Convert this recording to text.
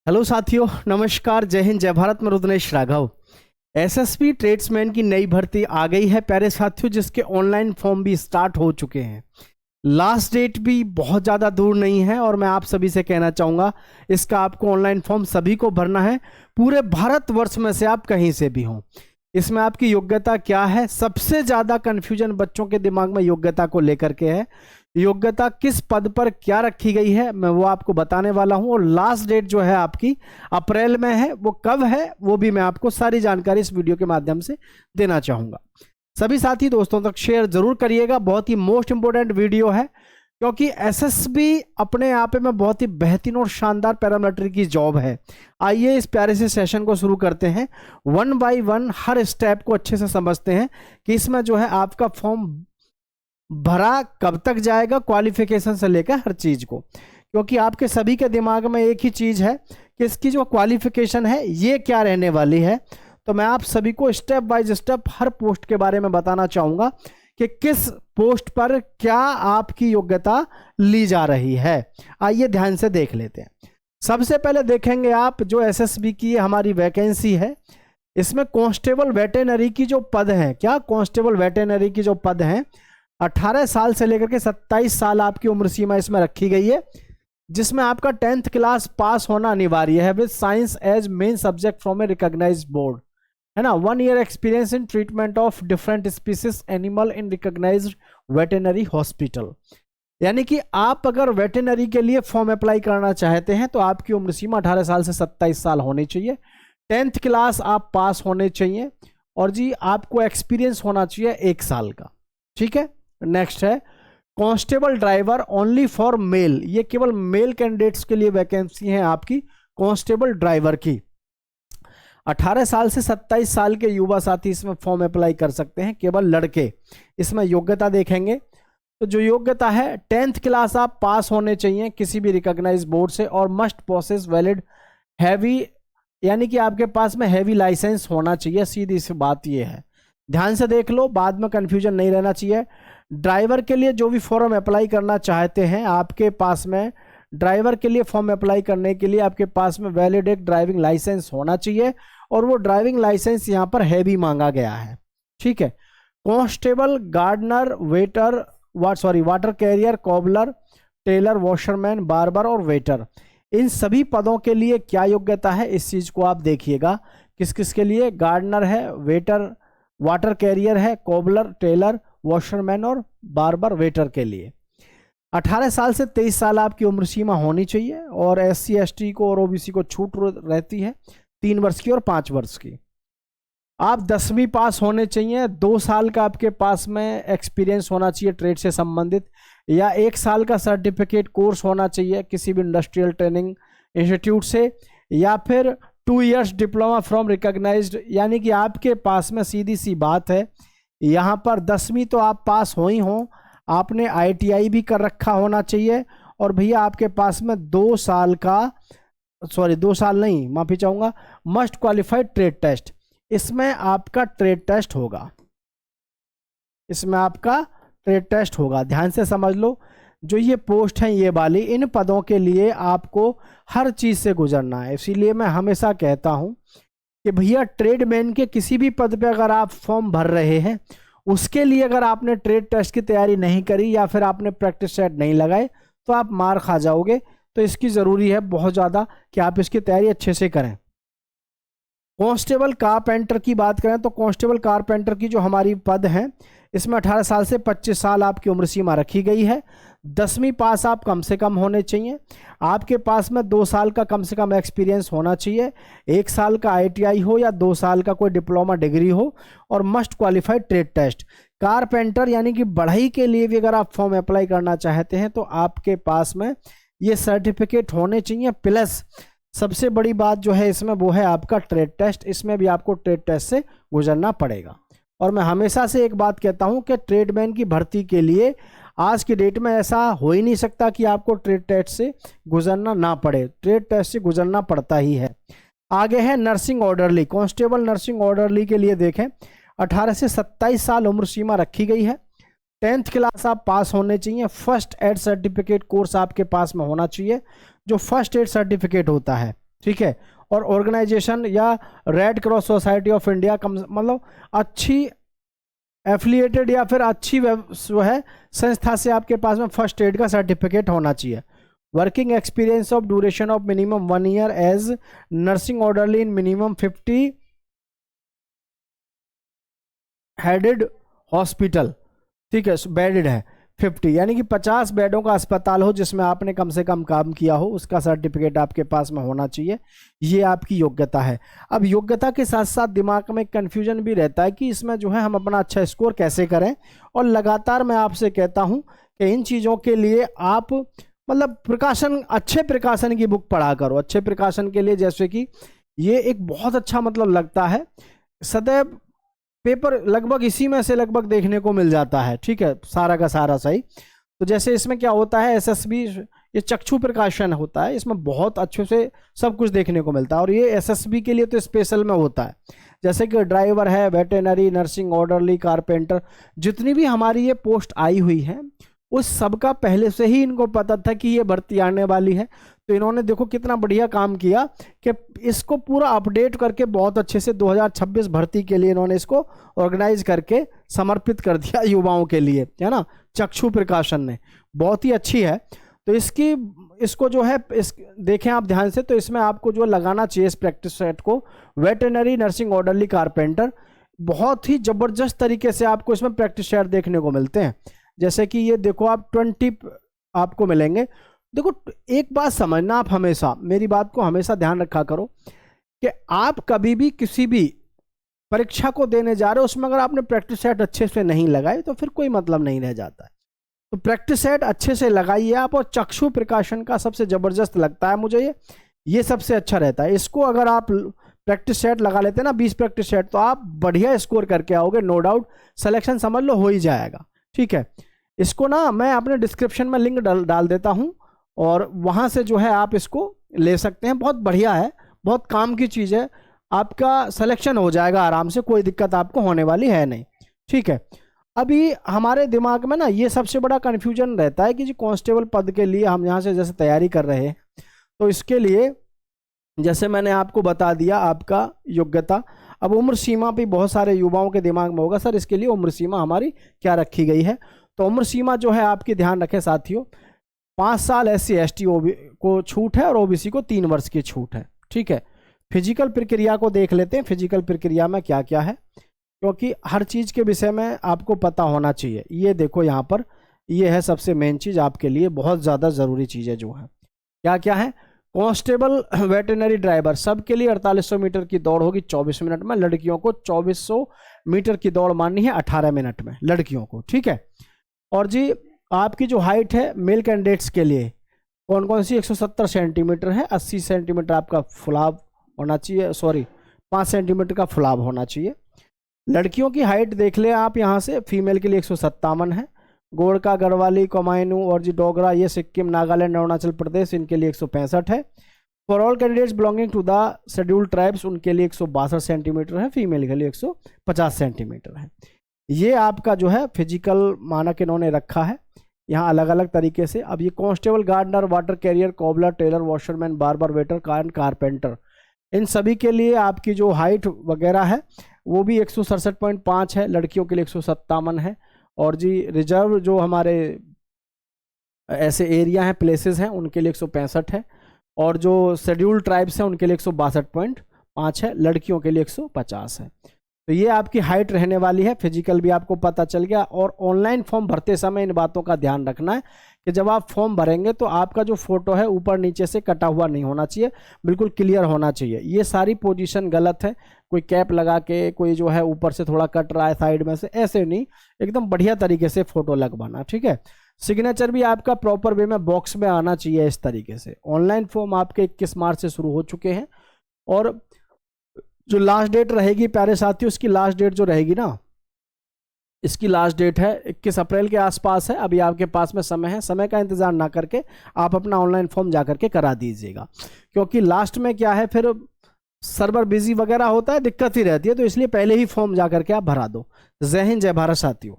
Hello साथियों, नमस्कार, जय हिंद, जय भारत। मैं रुद्रेश राघव। एसएसबी ट्रेड्समैन की नई भर्ती आ गई है प्यारे साथियों, जिसके ऑनलाइन फॉर्म भी स्टार्ट हो चुके हैं। लास्ट डेट भी बहुत ज़्यादा दूर नहीं है और मैं आप सभी से कहना चाहूँगा, इसका आपको ऑनलाइन फॉर्म सभी को भरना है, पूरे भारतवर्ष में से आप कहीं से भी हों। इसमें आपकी योग्यता क्या है, सबसे ज़्यादा कन्फ्यूजन बच्चों के दिमाग में योग्यता को लेकर के है। योग्यता किस पद पर क्या रखी गई है, मैं वो आपको बताने वाला हूं। और लास्ट डेट जो है आपकी अप्रैल में है, वो कब है वो भी मैं आपको सारी जानकारी इस वीडियो के माध्यम से देना चाहूंगा। सभी साथी दोस्तों तक शेयर जरूर करिएगा, बहुत ही मोस्ट इंपोर्टेंट वीडियो है, क्योंकि एसएसबी अपने आप में बहुत ही बेहतरीन और शानदार पैरामिलिट्री की जॉब है। आइए इस प्यारे से सेशन को शुरू करते हैं, one by one her step को अच्छे से समझते हैं कि इसमें जो है आपका फॉर्म भरा कब तक जाएगा, क्वालिफिकेशन से लेकर हर चीज को। क्योंकि आपके सभी के दिमाग में एक ही चीज है कि इसकी जो क्वालिफिकेशन है ये क्या रहने वाली है। तो मैं आप सभी को step by step her post के बारे में बताना चाहूंगा कि किस पोस्ट पर क्या आपकी योग्यता ली जा रही है। आइए ध्यान से देख लेते हैं। सबसे पहले देखेंगे आप जो एसएसबी की हमारी वैकेंसी है, इसमें कांस्टेबल वेटेनरी की जो पद है, क्या कांस्टेबल वेटेनरी की जो पद है, 18 साल से लेकर के 27 साल आपकी उम्र सीमा इसमें रखी गई है, जिसमें आपका 10th क्लास पास होना अनिवार्य है with science as main subject from a recognised board, है ना। 1 year experience in treatment of different species animal in recognised veterinary hospital. यानी कि आप अगर वेटेनरी के लिए फॉर्म अप्लाई करना चाहते हैं तो आपकी उम्र सीमा 18 साल से 27 साल होनी चाहिए, 10th क्लास आप पास होने चाहिए, और जी आपको एक्सपीरियंस होना चाहिए 1 साल का। ठीक है। नेक्स्ट है constable driver only for male, ये केवल मेल कैंडिडेट्स के लिए वैकेंसी है आपकी कांस्टेबल ड्राइवर की। 18 साल से 27 साल के युवा साथी इसमें फॉर्म अप्लाई कर सकते हैं, केवल लड़के। इसमें योग्यता देखेंगे तो जो योग्यता है 10th क्लास आप पास होने चाहिए किसी भी रिकॉग्नाइज बोर्ड से, और मस्ट पोसेस वैलिड हैवी, यानी कि आपके पास में हैवी लाइसेंस होना चाहिए। सीधी सी बात ये है, ध्यान से देख लो, बाद में कंफ्यूजन नहीं रहना चाहिए। ड्राइवर के लिए जो भी फॉर्म अप्लाई करना चाहते हैं, आपके पास में ड्राइवर के लिए फॉर्म अप्लाई करने के लिए आपके पास में वैलिड एक ड्राइविंग लाइसेंस होना चाहिए, और वो ड्राइविंग लाइसेंस यहाँ पर हैवी मांगा गया है। ठीक है। Constable, gardener, waiter, water carrier, cobbler, tailor, washerman, barber और वेटर, इन सभी पदों के लिए क्या योग्यता है इस चीज को आप देखिएगा। किस किस के लिए? गार्डनर है, वेटर, वाटर कैरियर है, कॉबलर, टेलर, वॉशरमैन और बार्बर, वेटर के लिए 18 साल से 23 साल आपकी उम्र सीमा होनी चाहिए, और SC ST को और OBC को छूट रहती है 3 वर्ष की और 5 वर्ष की। आप 10वीं पास होने चाहिए, 2 साल का आपके पास में एक्सपीरियंस होना चाहिए ट्रेड से संबंधित, या 1 साल का सर्टिफिकेट कोर्स होना चाहिए किसी भी इंडस्ट्रियल ट्रेनिंग इंस्टीट्यूट से, या फिर 2 इयर्स डिप्लोमा फ्रॉम रिकॉग्नाइज्ड। यानी कि आपके पास में सीधी सी बात है, यहाँ पर 10वीं तो आप पास हो ही हो, आपने ITI भी कर रखा होना चाहिए, और भैया आपके पास में 2 साल का, 2 साल नहीं, माफी चाहूंगा, मस्ट क्वालिफाइड ट्रेड टेस्ट, इसमें आपका ट्रेड टेस्ट होगा, इसमें आपका ट्रेड टेस्ट होगा। ध्यान से समझ लो, जो ये पोस्ट हैं ये वाली, इन पदों के लिए आपको हर चीज से गुजरना है। इसीलिए मैं हमेशा कहता हूं कि भैया ट्रेडमैन के किसी भी पद पे अगर आप फॉर्म भर रहे हैं, उसके लिए अगर आपने ट्रेड टेस्ट की तैयारी नहीं करी या फिर आपने प्रैक्टिस सेट नहीं लगाए तो आप मार खा जाओगे। तो इसकी ज़रूरी है बहुत ज़्यादा कि आप इसकी तैयारी अच्छे से करें। कांस्टेबल कारपेंटर की बात करें तो कांस्टेबल कारपेंटर की जो हमारी पद है, इसमें 18 साल से 25 साल आपकी उम्र सीमा रखी गई है। 10वीं पास आप कम से कम होने चाहिए, आपके पास में 2 साल का कम से कम एक्सपीरियंस होना चाहिए, 1 साल का ITI हो या 2 साल का कोई डिप्लोमा डिग्री हो, और must qualified trade test. Carpenter यानी कि बढ़ई के लिए भी अगर आप फॉर्म अप्लाई करना चाहते हैं तो आपके पास में ये सर्टिफिकेट होने चाहिए, प्लस सबसे बड़ी बात जो है इसमें वो है आपका ट्रेड टेस्ट। इसमें भी आपको ट्रेड टेस्ट से गुजरना पड़ेगा। और मैं हमेशा से एक बात कहता हूं कि ट्रेडमैन की भर्ती के लिए आज की डेट में ऐसा हो ही नहीं सकता कि आपको ट्रेड टेस्ट से गुजरना ना पड़े, ट्रेड टेस्ट से गुजरना पड़ता ही है। आगे है nursing orderly, constable nursing orderly के लिए देखें 18 से 27 साल उम्र सीमा रखी गई है, 10th क्लास आप पास होने चाहिए, फर्स्ट एड सर्टिफिकेट कोर्स आपके पास में होना चाहिए। जो फर्स्ट एड सर्टिफिकेट होता है ठीक है। और ऑर्गेनाइजेशन या red cross society of India मतलब अच्छी एफिलिएटेड या फिर अच्छी जो है संस्था से आपके पास में फर्स्ट एड का सर्टिफिकेट होना चाहिए। Working experience of duration of minimum 1 year as nursing orderly in minimum 50 headed hospital, ठीक है, बेडेड है 50, यानी कि 50 बेडों का अस्पताल हो जिसमें आपने कम से कम काम किया हो, उसका सर्टिफिकेट आपके पास में होना चाहिए। ये आपकी योग्यता है। अब योग्यता के साथ साथ दिमाग में कन्फ्यूजन भी रहता है कि इसमें जो है हम अपना अच्छा स्कोर कैसे करें, और लगातार मैं आपसे कहता हूं कि इन चीज़ों के लिए आप मतलब प्रकाशन, अच्छे प्रकाशन की बुक पढ़ा करो। अच्छे प्रकाशन के लिए जैसे कि ये एक बहुत अच्छा मतलब लगता है, सदैव पेपर लगभग इसी में से लगभग देखने को मिल जाता है, ठीक है, सारा का सारा सही। तो जैसे इसमें क्या होता है, एसएसबी ये चक्षु प्रकाशन होता है, इसमें बहुत अच्छे से सब कुछ देखने को मिलता है। और ये एसएसबी के लिए तो स्पेशल में होता है, जैसे कि ड्राइवर है, वेटेनरी, नर्सिंग ऑर्डरली, कारपेंटर, जितनी भी हमारी ये पोस्ट आई हुई है उस सबका पहले से ही इनको पता था कि ये भर्ती आने वाली है। तो इन्होंने देखो कितना बढ़िया काम किया कि इसको पूरा अपडेट करके बहुत अच्छे से 2026 भर्ती के लिए इन्होंने इसको ऑर्गेनाइज करके समर्पित कर दिया युवाओं के लिए, है ना। चक्षु प्रकाशन ने बहुत ही अच्छी है। तो इसको जो है देखें आप ध्यान से, तो इसमें आपको जो लगाना चाहिए इस प्रैक्टिस सेट को, वेटेनरी, नर्सिंग ऑर्डरली, कारपेंटर, बहुत ही जबरदस्त तरीके से आपको इसमें प्रैक्टिस सेट देखने को मिलते हैं। जैसे कि ये देखो आप 20 आपको मिलेंगे। देखो एक बात समझना, आप हमेशा मेरी बात को हमेशा ध्यान रखा करो कि आप कभी भी किसी भी परीक्षा को देने जा रहे हो, उसमें अगर आपने प्रैक्टिस सेट अच्छे से नहीं लगाई तो फिर कोई मतलब नहीं रह जाता है। तो प्रैक्टिस सेट अच्छे से लगाइए आप। और चक्षु प्रकाशन का सबसे जबरदस्त लगता है मुझे ये सबसे अच्छा रहता है। इसको अगर आप प्रैक्टिस सेट लगा लेते हैं ना, 20 प्रैक्टिस सेट, तो आप बढ़िया स्कोर करके आओगे, नो डाउट। सिलेक्शन समझ लो हो ही जाएगा, ठीक है। इसको ना मैं अपने डिस्क्रिप्शन में लिंक डाल देता हूं, और वहां से जो है आप इसको ले सकते हैं। बहुत बढ़िया है, बहुत काम की चीज़ है, आपका सिलेक्शन हो जाएगा आराम से, कोई दिक्कत आपको होने वाली है नहीं, ठीक है। अभी हमारे दिमाग में ना ये सबसे बड़ा कन्फ्यूजन रहता है कि जी कांस्टेबल पद के लिए हम यहाँ से जैसे तैयारी कर रहे हैं, तो इसके लिए जैसे मैंने आपको बता दिया आपका योग्यता। अब उम्र सीमा भी बहुत सारे युवाओं के दिमाग में होगा, सर इसके लिए उम्र सीमा हमारी क्या रखी गई है। तो उम्र सीमा जो है आपकी ध्यान रखें साथियों, 5 साल SC ST को छूट है और OBC को 3 वर्ष की छूट है, ठीक है। फिजिकल प्रक्रिया को देख लेते हैं, फिजिकल प्रक्रिया में क्या क्या है, क्योंकि हर चीज़ के विषय में आपको पता होना चाहिए। ये देखो यहाँ पर, ये है सबसे मेन चीज़ आपके लिए, बहुत ज़्यादा ज़रूरी चीज़ है जो है, क्या क्या है। कांस्टेबल, वेटरनरी ड्राइवर, सब के लिए 4800 मीटर की दौड़ होगी 24 मिनट में। लड़कियों को 2400 मीटर की दौड़ मारनी है 18 मिनट में लड़कियों को, ठीक है। और जी आपकी जो हाइट है मेल कैंडिडेट्स के लिए कौन कौन सी, 170 सेंटीमीटर है, 80 सेंटीमीटर आपका फुलाव होना चाहिए, सॉरी 5 सेंटीमीटर का फुलाव होना चाहिए। लड़कियों की हाइट देख ले आप यहाँ से, फीमेल के लिए 157 है। गोरखा, गढ़वाली, कोमाइनू और जी डोगरा, ये सिक्किम, नागालैंड, अरुणाचल प्रदेश, इनके लिए 165 है। For all candidates belonging to the scheduled tribes, उनके लिए 162 सेंटीमीटर है, फीमेल के लिए 150 सेंटीमीटर है। ये आपका जो है फिजिकल मानक इन्होंने रखा है यहाँ अलग अलग तरीके से। अब ये constable, gardener, water carrier, cobbler, tailor, washerman, barber, waiter, carpenter, इन सभी के लिए आपकी जो हाइट वगैरह है वो भी 167.5 है, लड़कियों के लिए 157 है। और जी रिजर्व जो हमारे ऐसे एरिया हैं, प्लेसेस हैं, उनके लिए 165 है। और जो शेड्यूल्ड ट्राइब्स हैं उनके लिए 162.5 है, लड़कियों के लिए 150 है। तो ये आपकी हाइट रहने वाली है। फिजिकल भी आपको पता चल गया। और ऑनलाइन फॉर्म भरते समय इन बातों का ध्यान रखना है कि जब आप फॉर्म भरेंगे तो आपका जो फोटो है ऊपर नीचे से कटा हुआ नहीं होना चाहिए, बिल्कुल क्लियर होना चाहिए। ये सारी पोजीशन गलत है, कोई कैप लगा के, कोई जो है ऊपर से थोड़ा कट रहा है साइड में से, ऐसे नहीं, एकदम बढ़िया तरीके से फोटो लगवाना, ठीक है। सिग्नेचर भी आपका प्रॉपर वे में बॉक्स में आना चाहिए इस तरीके से। ऑनलाइन फॉर्म आपके 21 मार्च से शुरू हो चुके हैं, और जो लास्ट डेट रहेगी प्यारे साथियों, इसकी लास्ट डेट जो रहेगी ना, इसकी लास्ट डेट है 21 अप्रैल के आसपास है। अभी आपके पास में समय है, समय का इंतजार ना करके आप अपना ऑनलाइन फॉर्म जा करके करा दीजिएगा, क्योंकि लास्ट में क्या है फिर सर्वर बिजी वगैरह होता है, दिक्कत ही रहती है। तो इसलिए पहले ही फॉर्म जा करके आप भरा दो। जय हिंद, जय भारत साथियों।